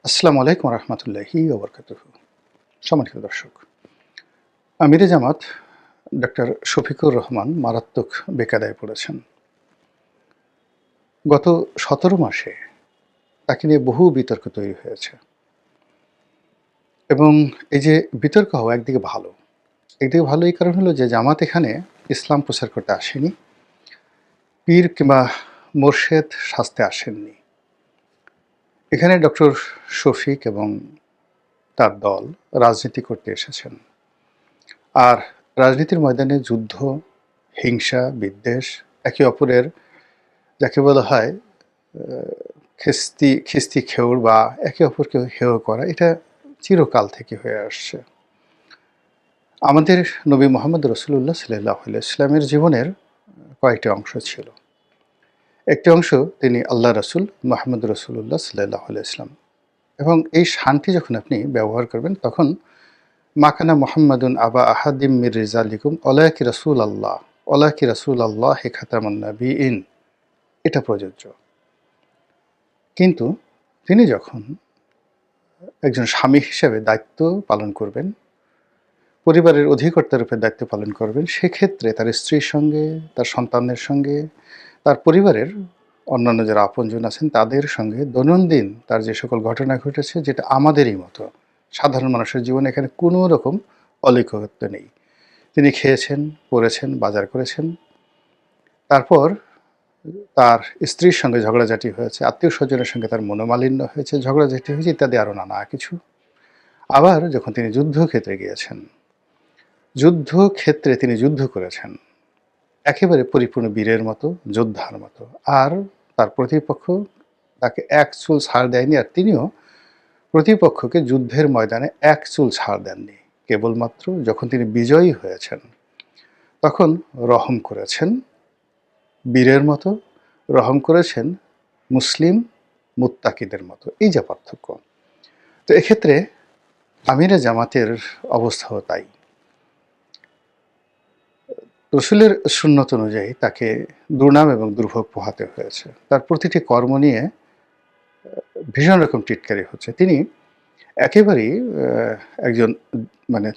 আসসালামু আলাইকুম রহমতুল্লাহি ওবরকাতুহু। সম্মানিত দর্শক, আমিরে জামাত ডক্টর শফিকুর রহমান মারাত্মক বেকায়দায় পড়েছেন। গত ১৭ মাসে তাকে নিয়ে বহু বিতর্ক তৈরি হয়েছে এবং এই যে বিতর্ক হওয়া একদিকে ভালো। একদিকে ভালো এই কারণ হলো যে জামাত এখানে ইসলাম প্রচার করতে আসেনি, পীর কিংবা মোর্শেদ সাজতে আসেননি। এখানে ডক্টর শফিক এবং তার দল রাজনীতি করতে এসেছেন। আর রাজনীতির ময়দানে যুদ্ধ, হিংসা, বিদ্বেষ, একে অপরের যাকে বলা হয় খিস্তি খেউড় বা একে অপরকে হেয় করা, এটা চিরকাল থেকে হয়ে আসছে। আমাদের নবী মোহাম্মদ রসুল্লাহ সাল্লাল্লাহু আলাইহি ওয়াসাল্লামের জীবনের কয়েকটি অংশ ছিল। একটি অংশ তিনি আল্লাহ রসুল মোহাম্মদ রসুল্লাহ সাল্লাল্লাহু আলাইহি ওয়াসাল্লাম, এবং এই শানটি যখন আপনি ব্যবহার করবেন তখন মাকানা মোহাম্মদুন আবা আহাদিম মির রিজালিকুম ওলাকি রসুল আল্লাহ, ওলাকি রসুল আল্লাহ হে খাতামুন নবিয়িন, এটা প্রযোজ্য। কিন্তু তিনি যখন একজন স্বামী হিসেবে দায়িত্ব পালন করবেন, পরিবারের অধিকর্তার রূপে দায়িত্ব পালন করবেন, সেক্ষেত্রে তার স্ত্রীর সঙ্গে, তার সন্তানের সঙ্গে, তার পরিবারের অন্যান্য যারা আপনজন আছেন তাদের সঙ্গে দৈনন্দিন তার যে সকল ঘটনা ঘটেছে, যেটা আমাদেরই মতো সাধারণ মানুষের জীবনে, এখানে কোনো রকম অলৌকিকত্ব নেই। তিনি খেয়েছেন, পরেছেন, বাজার করেছেন, তারপর তার স্ত্রীর সঙ্গে ঝগড়াঝাটি হয়েছে, আত্মীয় স্বজনের সঙ্গে তার মনোমালিন্য হয়েছে, ঝগড়াঝাটি হয়েছে, ইত্যাদি আরও নানা কিছু। আবার যখন তিনি যুদ্ধক্ষেত্রে গিয়েছেন, যুদ্ধক্ষেত্রে তিনি যুদ্ধ করেছেন একেবারে পরিপূর্ণ বীরের মতো, যোদ্ধার মতো। আর তার প্রতিপক্ষ তাকে এক চুল ছাড় দেয়নি, আর তিনিও প্রতিপক্ষকে যুদ্ধের ময়দানে এক চুল ছাড় দেননি। কেবলমাত্র যখন তিনি বিজয়ী হয়েছেন তখন রহম করেছেন বীরের মতো, রহম করেছেন মুসলিম মুত্তাকিদের মতো। এই যে পার্থক্য। তো এক্ষেত্রে আমিরে জামাতের অবস্থাও তাই। রসুলের সুন্নত অনুযায়ী তাকে দুর্নাম এবং দুর্ভোগ পোহাতে হয়েছে। তার প্রতিটি কর্ম নিয়ে ভীষণ রকম টিটকারি হচ্ছে। তিনি একেবারেই একজন মানে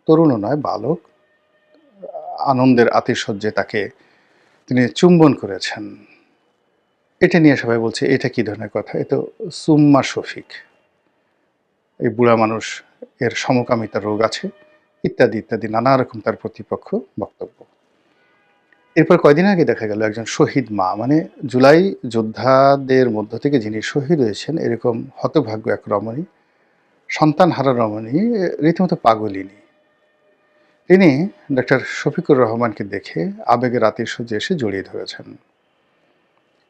তরুণও নয়, বালক। আনন্দের আতিশয্যে তাকে তিনি চুম্বন করেছেন। এটা নিয়ে সবাই বলছে, এটা কি ধরনের কথা? এ তো সুম্মা শফিক, এই বুড়া মানুষ, এর সমকামিতার রোগ আছে, ইত্যাদি ইত্যাদি নানা রকম তার প্রতিপক্ষ বক্তব্য। এরপর কয়দিন আগে দেখা গেল একজন শহীদ মা, মানে জুলাই যোদ্ধাদের মধ্য থেকে যিনি শহীদ হয়েছেন, এরকম হতভাগ্য এক রমণী, সন্তানহারা রমণী, রীতিমতো পাগলিনী, তিনি ডক্টর শফিকুর রহমানকে দেখে আবেগের আতিশয্যে এসে জড়িয়ে ধরেছেন।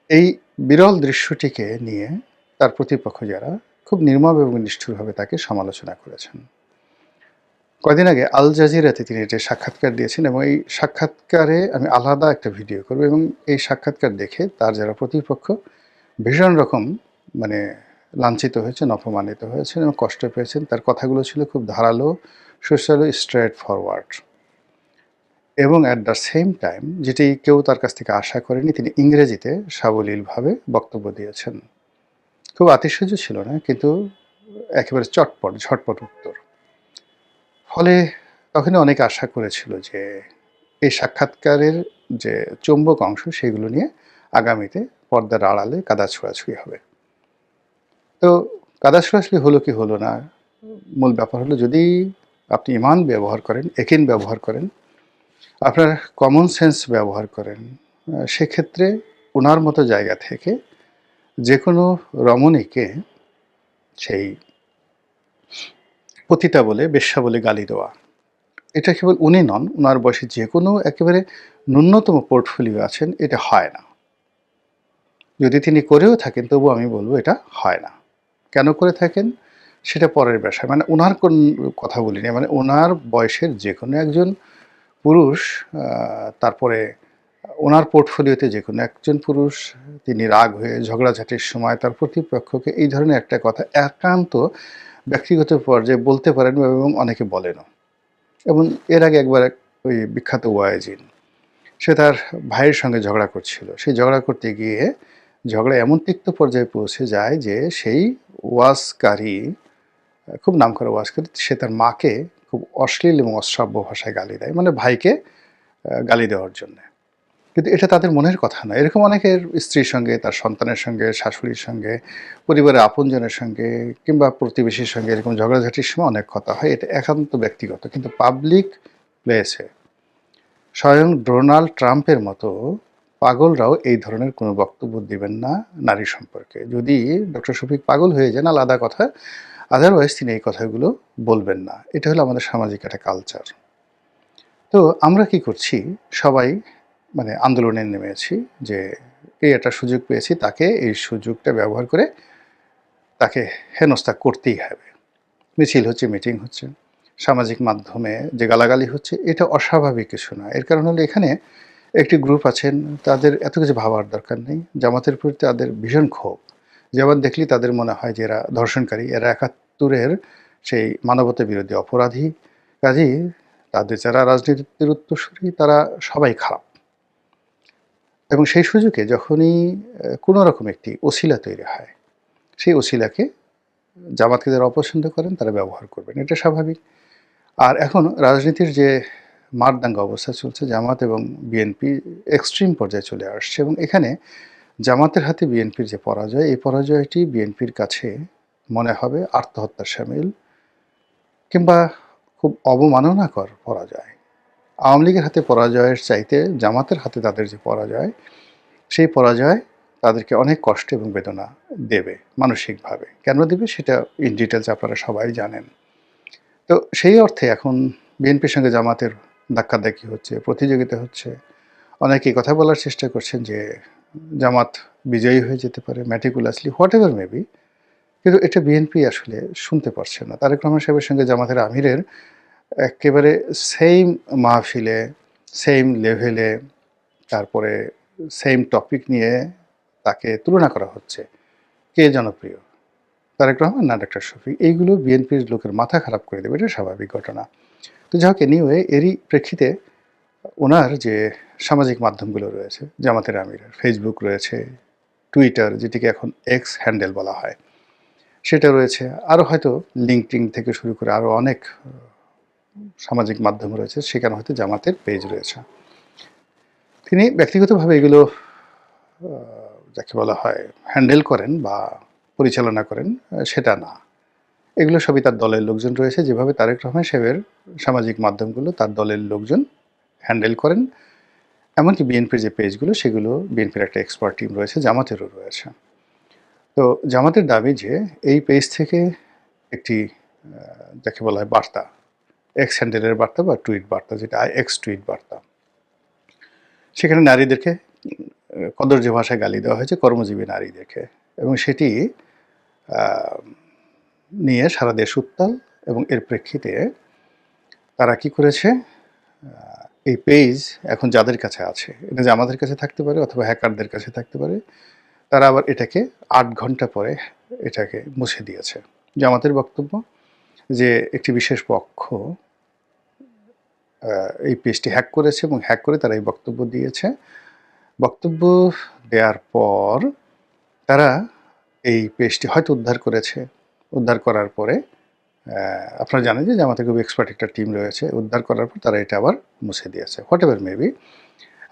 এই বিরল দৃশ্যটিকে নিয়ে তার প্রতিপক্ষ যারা খুব নির্মম এবং নিষ্ঠুরভাবে তাকে সমালোচনা করেছেন। কয়দিন আগে আল জাজিরাতে তিনি যে সাক্ষাৎকার দিয়েছেন, এবং এই সাক্ষাৎকারে আমি আলাদা একটা ভিডিও করব, এবং এই সাক্ষাৎকার দেখে তার যারা প্রতিপক্ষ ভীষণ রকম মানে লাঞ্ছিত হয়েছেন, অপমানিত হয়েছেন এবং কষ্ট পেয়েছেন। তার কথাগুলো ছিল খুব ধারালো, সুস্বাদু, স্ট্রেট ফরওয়ার্ড, এবং অ্যাট দ্য সেম টাইম যেটি কেউ তার কাছ থেকে আশা করেনি, তিনি ইংরেজিতে সাবলীলভাবে বক্তব্য দিয়েছেন। খুব আতিশয্য ছিল না, কিন্তু একেবারে ঝটপট উত্তর। ফলে তখনই অনেকে আশা করেছিল যে এই সাক্ষাৎকারের যে চৌম্বক অংশ, সেগুলো নিয়ে আগামীতে পর্দার আড়ালে কাদা ছোঁড়াছুঁড়ি হবে। তো কাদা ছোঁড়াছুঁড়ি হলো কি হলো না, মূল ব্যাপার হলো, যদি আপনি ঈমান ব্যবহার করেন, ইয়াকিন ব্যবহার করেন, আপনার কমন সেন্স ব্যবহার করেন, সেক্ষেত্রে ওনার মতো জায়গা থেকে যে কোনো রমণীকে সেই পতিতা বলে, বেশ্যা বলে গালি দেওয়া, এটা কেবল উনি নন, ওনার বয়সে যে কোনো একেবারে ন্যূনতম পোর্টফোলিও আছেন, এটা হয় না। যদি তিনি করেও থাকেন তবু আমি বলবো এটা হয় না। কেন করে থাকেন সেটা পরের বিষয়। মানে ওনার কোন কথা বলিনি, মানে ওনার বয়সের যে কোনো একজন পুরুষ, তারপরে ওনার পোর্টফোলিওতে যে কোনো একজন পুরুষ, তিনি রাগ হয়ে ঝগড়াঝাটির সময় তার প্রতিপক্ষকে এই ধরনের একটা কথা একান্ত ব্যক্তিগত পর্যায়ে বলতে পারেন, এবং অনেকে বলেনও। এবং এর আগে একবার ওই বিখ্যাত ওয়াইজিন, সে তার ভাইয়ের সঙ্গে ঝগড়া করছিল। সেই ঝগড়া করতে গিয়ে ঝগড়া এমন তিক্ত পর্যায়ে পৌঁছে যায় যে সেই ওয়াজকারী, খুব নামকরা ওয়াজকারী, সে তার মাকে খুব অশ্লীল এবং অশ্রাব্য ভাষায় গালি দেয়। মানে ভাইকে গালি দেওয়ার জন্যে। কিন্তু এটা তাদের মনের কথা নয়। এরকম অনেকের স্ত্রীর সঙ্গে, তার সন্তানের সঙ্গে, শাশুড়ির সঙ্গে, পরিবারের আপনজনের সঙ্গে কিংবা প্রতিবেশীর সঙ্গে এরকম ঝগড়াঝাটির সময় অনেক কথা হয়। এটা একান্ত ব্যক্তিগত। কিন্তু পাবলিক প্লেসে স্বয়ং ডোনাল্ড ট্রাম্পের মতো পাগলরাও এই ধরনের কোনো বক্তব্য দিবেন না নারী সম্পর্কে। যদি ডক্টর শফিক পাগল হয়ে যান আলাদা কথা, আদারওয়াইজ তিনি এই কথাগুলো বলবেন না। এটা হলো আমাদের সামাজিক একটা কালচার। তো আমরা কি করছি? সবাই মানে আন্দোলনে নেমেছি যে এই একটা সুযোগ পেয়েছি, তাকে এই সুযোগটা ব্যবহার করে তাকে হেনস্থা করতেই হবে। মিছিল হচ্ছে, মিটিং হচ্ছে, সামাজিক মাধ্যমে যে গালাগালি হচ্ছে, এটা অস্বাভাবিক কিছু না। এর কারণ হলো এখানে একটি গ্রুপ আছেন, তাদের এত কিছু ভাবার দরকার নেই। জামাতের প্রতি তাদের ভীষণ ক্ষোভ। জামাত দেখলেই তাদের মনে হয় যে এরা ধর্ষণকারী, এরা ৭১-এর সেই মানবতা বিরোধী অপরাধী। কাজেই তাদের যারা রাজনীতির উত্তরসূরি তারা সবাই খারাপ। এবং সেই সুযোগে যখনই কোনো রকম একটি ওসিলা তৈরি হয়, সেই ওসিলাকে জামাতকে যারা অপছন্দ করেন তারা ব্যবহার করবেন। এটা স্বাভাবিক। আর এখন রাজনীতির যে মারদাঙ্গা অবস্থা চলছে, জামাত এবং বিএনপি এক্সট্রিম পর্যায়ে চলে আসছে এবং এখানে জামাতের হাতে বিএনপির যে পরাজয়, এই পরাজয়টি বিএনপির কাছে মনে হবে আত্মহত্যার শামিল কিংবা খুব অবমাননাকর পরাজয়। আওয়ামী লীগের হাতে পরাজয়ের চাইতে জামাতের হাতে তাদের যে পরাজয়, সেই পরাজয় তাদেরকে অনেক কষ্ট এবং বেদনা দেবে মানসিকভাবে। কেন দেবে সেটা ইন ডিটেলস আপনারা সবাই জানেন। তো সেই অর্থে এখন বিএনপির সঙ্গে জামাতের ধাক্কাধাক্কি হচ্ছে, প্রতিযোগিতা হচ্ছে। অনেকেই কথা বলার চেষ্টা করছেন যে জামাত বিজয়ী হয়ে যেতে পারে ম্যাটিকুলাসলি, হোয়াট এভার মেবি। কিন্তু এটা বিএনপি আসলে শুনতে পারছে না। তারেক রহমান সাহেবের সঙ্গে জামাতের আমিরের একেবারে সেইম মাহফিলে, সেইম লেভেলে, তারপরে সেইম টপিক নিয়ে তাকে তুলনা করা হচ্ছে। কে জনপ্রিয়? তারেক রহমান না ডক্টর শফিক? এইগুলো বিএনপির লোকের মাথা খারাপ করে দেবে, এটা স্বাভাবিক ঘটনা। তো যাই হোক, এনিওয়ে এরই প্রেক্ষিতে ওনার যে সামাজিক মাধ্যমগুলো রয়েছে জামাতের আমিরের, ফেসবুক রয়েছে, টুইটার যেটিকে এখন এক্স হ্যান্ডেল বলা হয়, সেটা রয়েছে। আরও হয়তো লিঙ্কডিন থেকে শুরু করে আরও অনেক সামাজিক মাধ্যম রয়েছে, সেখানে হয়তো জামাতের পেজ রয়েছে। তিনি ব্যক্তিগতভাবে এগুলো যাকে বলা হয় হ্যান্ডেল করেন বা পরিচালনা করেন, সেটা না। এগুলো সবই তার দলের লোকজন রয়েছে। যেভাবে তারেক রহমান সাহেবের সামাজিক মাধ্যমগুলো তার দলের লোকজন হ্যান্ডেল করেন, এমনকি বিএনপির যে পেজগুলো সেগুলো বিএনপির একটা এক্সপার্ট টিম রয়েছে, জামাতেরও রয়েছে। তো জামাতের দাবি যে এই পেজ থেকে একটি যাকে বলা হয় বার্তা, এক্স হ্যান্ডেলের বার্তা বা টুইট বার্তা, যেটা এক্স টুইট বার্তা, সেখানে নারীদেরকে কদর্য ভাষায় গালি দেওয়া হয়েছে, কর্মজীবী নারীদেরকে, এবং সেটি নিয়ে সারা দেশ উত্তাল। এবং এর প্রেক্ষিতে তারা কি করেছে, এই পেজ এখন যাদের কাছে আছে, এটা যে আমাদের কাছে থাকতে পারে অথবা হ্যাকারদের কাছে থাকতে পারে, তারা আবার এটাকে ৮ ঘন্টা পরে এটাকে মুছে দিয়েছে। জামাতের বক্তব্য যে একটি বিশেষ পক্ষ এই পেজটি হ্যাক করেছে এবং হ্যাক করে তারা এই বক্তব্য দিয়েছে। বক্তব্য দেওয়ার পর তারা এই পেজটি হয়তো উদ্ধার করেছে। উদ্ধার করার পরে আপনারা জানেন যে জামাতের খুব এক্সপার্ট একটা টিম রয়েছে। উদ্ধার করার পর তারা এটা আবার মুছে দিয়েছে, হোয়াট এভার মেবি।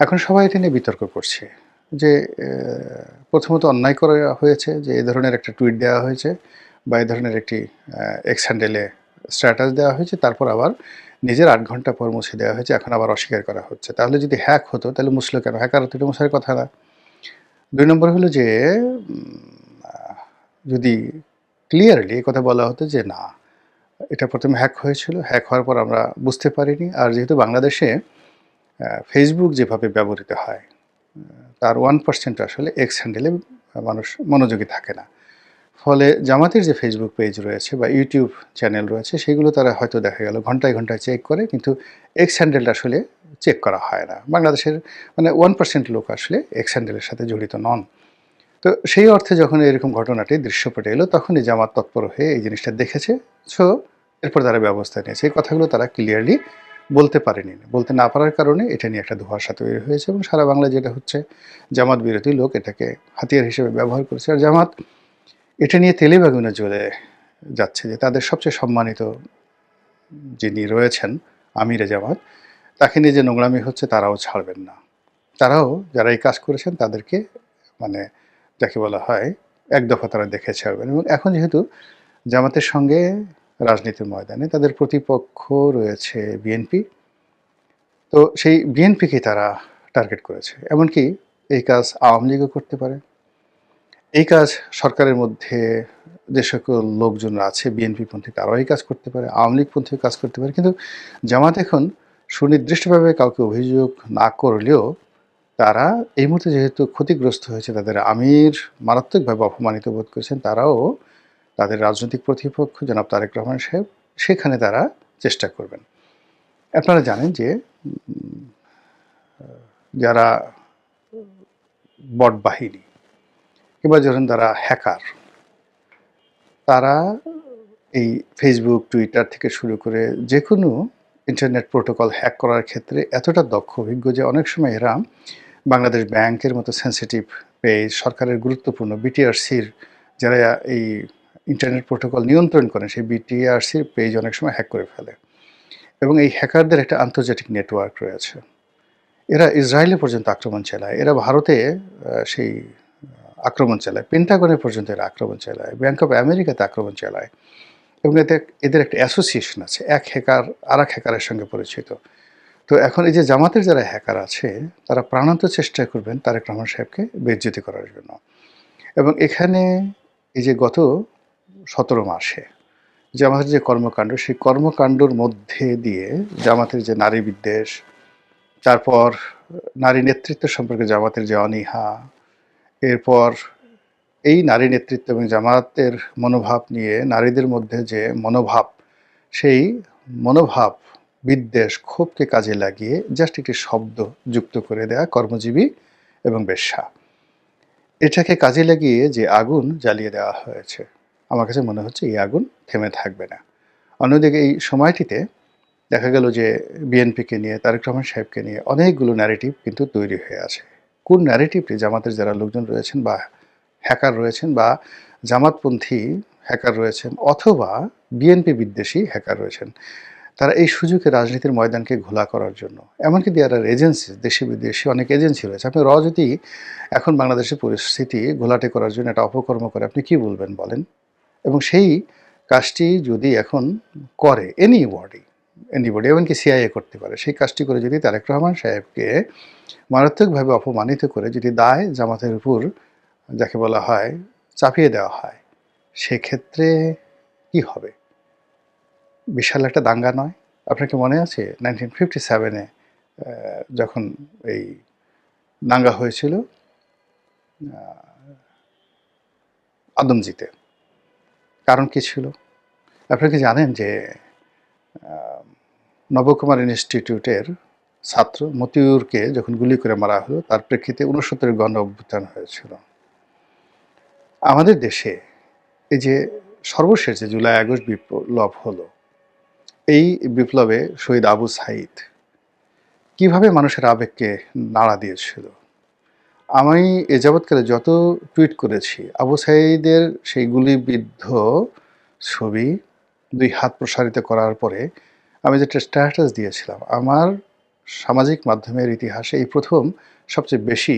এখন সবাই এটা নিয়ে বিতর্ক করছে যে প্রথমত অন্যায় করা হয়েছে যে এই ধরনের একটা টুইট দেওয়া হয়েছে বা এই ধরনের একটি এক্স হ্যান্ডেলে স্ট্যাটাস দেওয়া হয়েছে, তারপর আবার নিজের ৮ ঘন্টা পর মুছে দেওয়া হয়েছে, এখন আবার অস্বীকার করা হচ্ছে। তাহলে যদি হ্যাক হতো তাহলে মুছলো কেন? হ্যাকার হতো, এটা মুছার কথা না। ২ নম্বর হলো যে যদি ক্লিয়ারলি এই কথা বলা হতো যে না, এটা প্রথমে হ্যাক হয়েছিল, হ্যাক হওয়ার পর আমরা বুঝতে পারিনি। আর যেহেতু বাংলাদেশে ফেসবুক যেভাবে ব্যবহৃত হয়, তার 1% আসলে এক্স হ্যান্ডেলে মানুষ মনোযোগী থাকে না। ফলে জামাতের যে ফেসবুক পেজ রয়েছে বা ইউটিউব চ্যানেল রয়েছে, সেগুলো তারা হয়তো দেখা গেল ঘন্টায় ঘন্টায় চেক করে, কিন্তু এক্স হ্যান্ডেলটা আসলে চেক করা হয় না। বাংলাদেশের মানে 1% লোক আসলে এক্স হ্যান্ডেলের সাথে জড়িত নন। তো সেই অর্থে যখন এরকম ঘটনাটি দৃশ্যপটে এলো, তখনই জামাত তৎপর হয়ে এই জিনিসটা দেখেছে। সো এরপর তারা ব্যবস্থা নিয়েছে। এই কথাগুলো তারা ক্লিয়ারলি বলতে পারেনি। বলতে না পারার কারণে এটা নিয়ে একটা ধোঁয়াশা তৈরি হয়েছে এবং সারা বাংলায় যেটা হচ্ছে, জামাত বিরোধী লোক এটাকে হাতিয়ার হিসেবে ব্যবহার করেছে। আর জামাত এটা নিয়ে তেলে বেগুনে জ্বলে যাচ্ছে যে তাদের সবচেয়ে সম্মানিত যিনি রয়েছেন আমিরে জামাত, তাকে নিয়ে যে নোংরামি হচ্ছে তারাও ছাড়বেন না। তারাও যারা এই কাজ করেছেন তাদেরকে মানে যাকে বলা হয় এক দফা তারা দেখে ছাড়বেন। এবং এখন যেহেতু জামাতের সঙ্গে রাজনীতির ময়দানে তাদের প্রতিপক্ষ রয়েছে বিএনপি, তো সেই বিএনপিকে তারা টার্গেট করেছে। এমনকি এই কাজ আওয়ামী লীগও করতে পারে, এই কাজ সরকারের মধ্যে যে সকল লোকজন আছে বিএনপিপন্থী তারাও এই কাজ করতে পারে, আওয়ামী লীগপন্থীও কাজ করতে পারে। কিন্তু জামাত এখন সুনির্দিষ্টভাবে কাউকে অভিযোগ না করলেও তারা এই মুহূর্তে যেহেতু ক্ষতিগ্রস্ত হয়েছে, তাদের আমির মারাত্মকভাবে অপমানিত বোধ করেছেন, তারাও তাদের রাজনৈতিক প্রতিপক্ষ জনাব তারেক রহমান সাহেব সেখানে তারা চেষ্টা করবেন। আপনারা জানেন যে যারা বট বাহিনী কিংবা ধরেন যারা হ্যাকার, তারা এই ফেসবুক টুইটার থেকে শুরু করে যে কোনো ইন্টারনেট প্রোটোকল হ্যাক করার ক্ষেত্রে এতটা দক্ষ অভিজ্ঞ যে অনেক সময় এরা বাংলাদেশ ব্যাংকের মতো সেন্সিটিভ পেজ, সরকারের গুরুত্বপূর্ণ বিটিআরসির যারা এই ইন্টারনেট প্রোটোকল নিয়ন্ত্রণ করেন সেই বিটিআরসির পেজ অনেক সময় হ্যাক করে ফেলে। এবং এই হ্যাকারদের একটা আন্তর্জাতিক নেটওয়ার্ক রয়েছে। এরা ইসরায়েলে পর্যন্ত আক্রমণ চালায়, এরা ভারতে সেই আক্রমণ চালায়, পেন্টাগনে পর্যন্ত এরা আক্রমণ চালায়, ব্যাংক অফ আমেরিকাতে আক্রমণ চালায়। এবং এদের একটা অ্যাসোসিয়েশন আছে, এক হ্যাকার আর এক হ্যাকারের সঙ্গে পরিচিত। তো এখন এই যে জামাতের যারা হ্যাকার আছে তারা প্রাণান্ত চেষ্টা করবেন তারেক রহমান সাহেবকে বেইজ্জতি করার জন্য। এবং এখানে এই যে গত 17 মাসে জামাতের যে কর্মকাণ্ড, সেই কর্মকাণ্ডর মধ্যে দিয়ে জামাতের যে নারী বিদ্বেষ, তারপর নারী নেতৃত্ব সম্পর্কে জামাতের যে অনীহা, এরপর এই নারী নেতৃত্ব এবং জামাতের মনোভাব নিয়ে নারীদের মধ্যে যে মনোভাব, সেই মনোভাব, বিদ্বেষ, ক্ষোভকে কাজে লাগিয়ে জাস্ট একটি শব্দ যুক্ত করে দেয়া কর্মজীবী এবং বেশ্যা, এটাকে কাজে লাগিয়ে যে আগুন জ্বালিয়ে দেওয়া হয়েছে, আমার কাছে মনে হচ্ছে এই আগুন থেমে থাকবে না। অন্যদিকে এই সময়টিতে দেখা গেল যে বিএনপিকে নিয়ে, তারেক রহমান সাহেবকে নিয়ে অনেকগুলো ন্যারেটিভ কিন্তু তৈরি হয়ে আছে। কোন ন্যারেটিভটি জামাতের যারা লোকজন রয়েছেন বা হ্যাকার রয়েছেন বা জামাতপন্থী হ্যাকার রয়েছেন অথবা বিএনপি বিদ্বেষী হ্যাকার রয়েছেন, তারা এই সুযোগে রাজনীতির ময়দানকে ঘোলা করার জন্য, এমনকি দেয়ার এজেন্সি, দেশি বিদেশি অনেক এজেন্সি রয়েছে। আপনি যদি এখন বাংলাদেশের পরিস্থিতি ঘোলাটে করার জন্য একটা অপকর্ম করে আপনি কি বলবেন বলেন? এবং সেই কাজটি যদি এখন করে এনিবডি, এমনকি সিআইএ করতে পারে, সেই কাজটি করে যদি তারেক রহমান সাহেবকে মারাত্মকভাবে অপমানিত করে যদি দায় জামাতের উপর যাকে বলা হয় চাপিয়ে দেওয়া হয়, সেক্ষেত্রে কি হবে? বিশাল একটা দাঙ্গা নয়? আপনার কি মনে আছে 1957-এ যখন এই দাঙ্গা হয়েছিল আদমজীতে? কারণ কি ছিল? আপনারা কি জানেন যে নবকুমার ইনস্টিটিউটের ছাত্র মতিউরকে যখন গুলি করে মারা হলো তার প্রেক্ষিতে 69-এর গণ অভ্যুত্থান হয়েছিল। আমাদের দেশে এই যে সর্বশেষ যে জুলাই আগস্ট বিপ্লব হলো, এই বিপ্লবে শহীদ আবু সাঈদ কিভাবে মানুষের আবেগকে নাড়া দিয়েছিল। আমি এ যাবৎকালে যত টুইট করেছি আবু সাঈদের সেই গুলিবিদ্ধ ছবি 2 হাত প্রসারিত করার পরে আমি যেটা স্ট্যাটাস দিয়েছিলাম, আমার সামাজিক মাধ্যমের ইতিহাসে এই প্রথম সবচেয়ে বেশি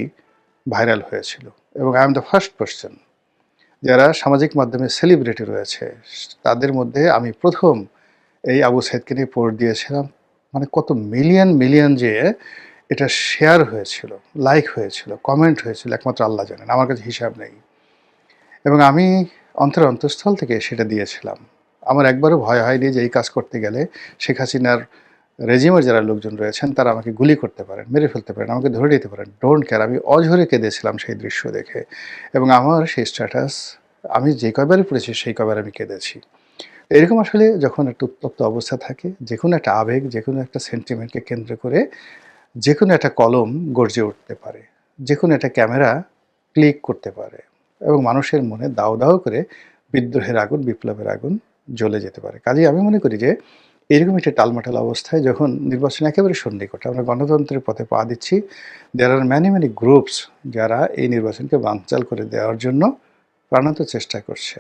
ভাইরাল হয়েছিল। এবং I am the first person যারা সামাজিক মাধ্যমে সেলিব্রিটি রয়েছে তাদের মধ্যে আমি প্রথম এই আবু সাঈদকে নিয়ে পোস্ট দিয়েছিলাম। মানে কত মিলিয়ন মিলিয়ন যে এটা শেয়ার হয়েছিল, লাইক হয়েছিল, কমেন্ট হয়েছিল একমাত্র আল্লাহ জানেন, আমার কাছে হিসাব নেই। এবং আমি অন্তঃস্থল থেকে সেটা দিয়েছিলাম। আমার একবারও ভয় হয়নি যে এই কাজ করতে গেলে শেখ হাসিনার রেজিমের যারা লোকজন রয়েছেন তারা আমাকে গুলি করতে পারেন, মেরে ফেলতে পারেন, আমাকে ধরে নিতে পারেন। ডোন্ট কেয়ার, আমি অঝরে কেঁদেছিলাম সেই দৃশ্য দেখে। এবং আমার সেই স্ট্যাটাস আমি যে কয়বারই পড়েছি সেই কয়বার আমি কেঁদেছি। এরকম আসলে যখন একটা উত্তপ্ত অবস্থা থাকে, যে কোনো একটা আবেগ, যে কোনো একটা সেন্টিমেন্টকে কেন্দ্র করে যে কোনো একটা কলম গর্জে উঠতে পারে, যে কোনো একটা ক্যামেরা ক্লিক করতে পারে এবং মানুষের মনে দাউ দাউ করে বিদ্রোহের আগুন, বিপ্লবের আগুন জ্বলে যেতে পারে। কাজেই আমি মনে করি যে এরকম একটি টালমাটাল অবস্থায় যখন নির্বাচন একেবারে সন্নিকটে, আমরা গণতন্ত্রের পথে পা দিচ্ছি, দেয়ার আর ম্যানি গ্রুপস যারা এই নির্বাচনকে বানচাল করে দেওয়ার জন্য প্রাণান্ত চেষ্টা করছে।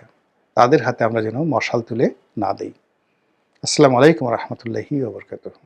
তাদের হাতে আমরা যেন মশাল তুলে না দেই। আসসালামু আলাইকুম ওয়া রাহমাতুল্লাহি ওয়া বারাকাতুহু।